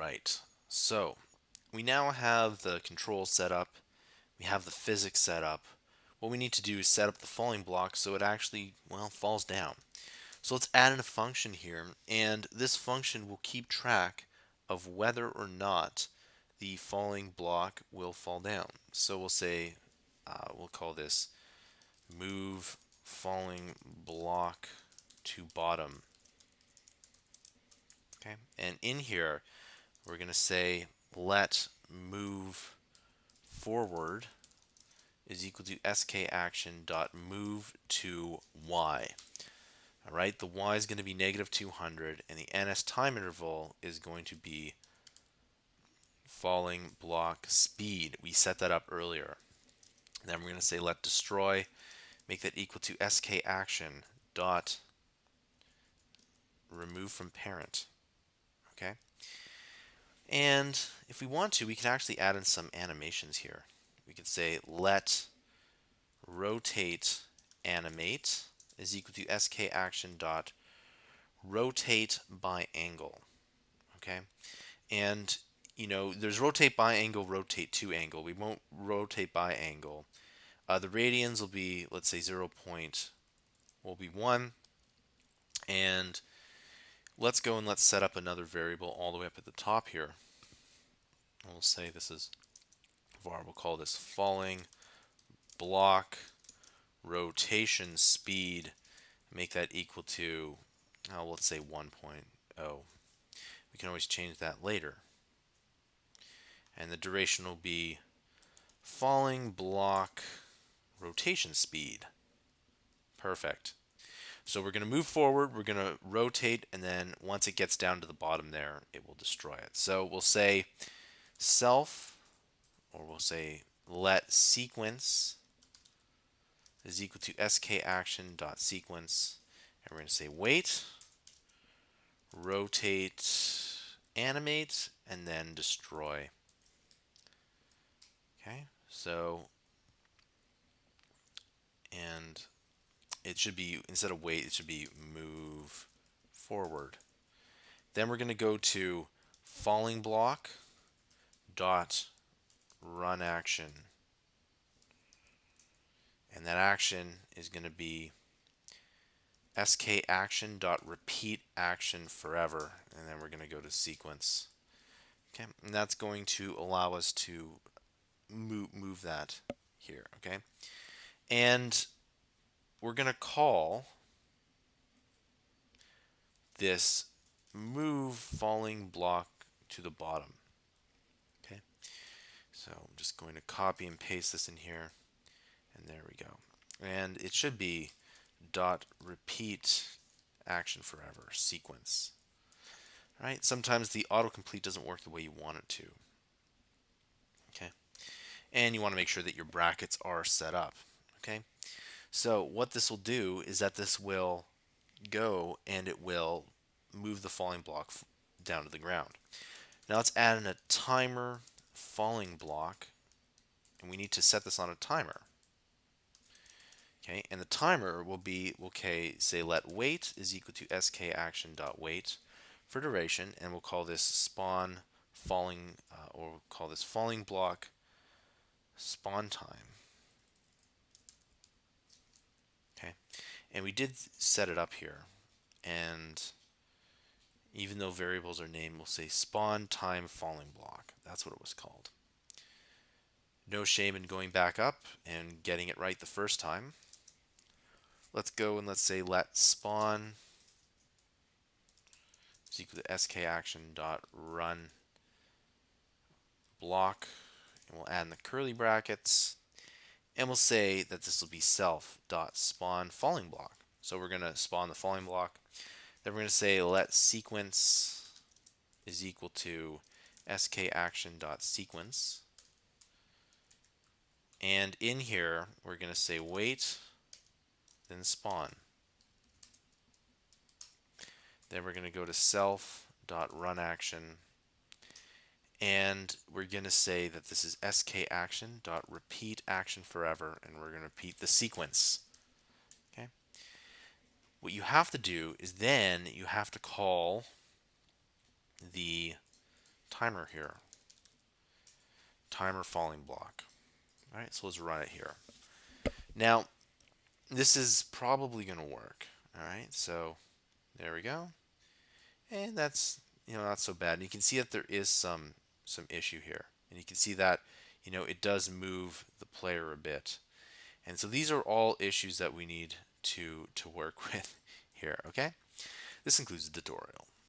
right, so we now have the controls set up, we have the physics set up. What we need to do is set up the falling block so it actually, well, falls down. So let's add in a function here, and this function will keep track of whether or not the falling block will fall down. So we'll say, we'll call this move falling block to bottom. Okay, and in here we're going to say let move forward is equal to skaction dot move to y. All right, the y is going to be negative 200, and the ns time interval is going to be falling block speed. We set that up earlier. And then we're going to say let destroy, make that equal to skaction dot remove from parent. Okay, and if we want to, we can actually add in some animations here. We could say let rotate animate is equal to skaction dot rotate by angle. Okay, and there's rotate by angle, rotate to angle. We won't rotate by angle. The radians will be, let's say, 0. Will be 1, and let's go and let's set up another variable all the way up at the top here. We'll say this is var. We'll call this falling block rotation speed. Make that equal to, let's say 1.0. We can always change that later. And the duration will be falling block rotation speed. Perfect. So we're going to move forward, we're going to rotate, and then once it gets down to the bottom there, it will destroy it. So we'll say self, or we'll say let sequence is equal to skaction.sequence, and we're going to say wait, rotate, animate, and then destroy. Okay, so, and it should be, instead of wait, it should be move forward. Then we're going to go to falling block dot run action, and that action is going to be skaction dot repeat action forever, and then we're going to go to sequence. Okay, and that's going to allow us to move that here. Okay, and we're going to call this move falling block to the bottom. Okay, so I'm just going to copy and paste this in here, and there we go. And it should be dot repeat action forever sequence. All right, sometimes the autocomplete doesn't work the way you want it to. Okay, and you want to make sure that your brackets are set up. Okay, so what this will do is that this will go and it will move the falling block down to the ground. Now let's add in a timer falling block, and we need to set this on a timer. Okay, and the timer will be, okay, say let wait is equal to skaction.wait for duration, and we'll call this spawn falling, or we'll call this falling block spawn time. Okay, and we did set it up here, and even though variables are named, we'll say spawn time falling block. That's what it was called. No shame in going back up and getting it right the first time. Let's go and let's say let spawn is equal to skaction.run block, and we'll add in the curly brackets, and we'll say that this will be self.spawn falling block. So we're going to spawn the falling block. Then we're going to say let sequence is equal to skaction.sequence, and in here we're going to say wait, then spawn. Then we're going to go to self.runAction, and we're going to say that this is skaction.repeat action forever, and we're going to repeat the sequence. Okay. What you have to do is then you have to call the timer here. Timer falling block. All right, so let's run it here. Now, this is probably going to work. All right, so there we go. And that's, not so bad. And you can see that there is some issue here. And you can see that, it does move the player a bit. And so these are all issues that we need to work with here, okay? This concludes the tutorial.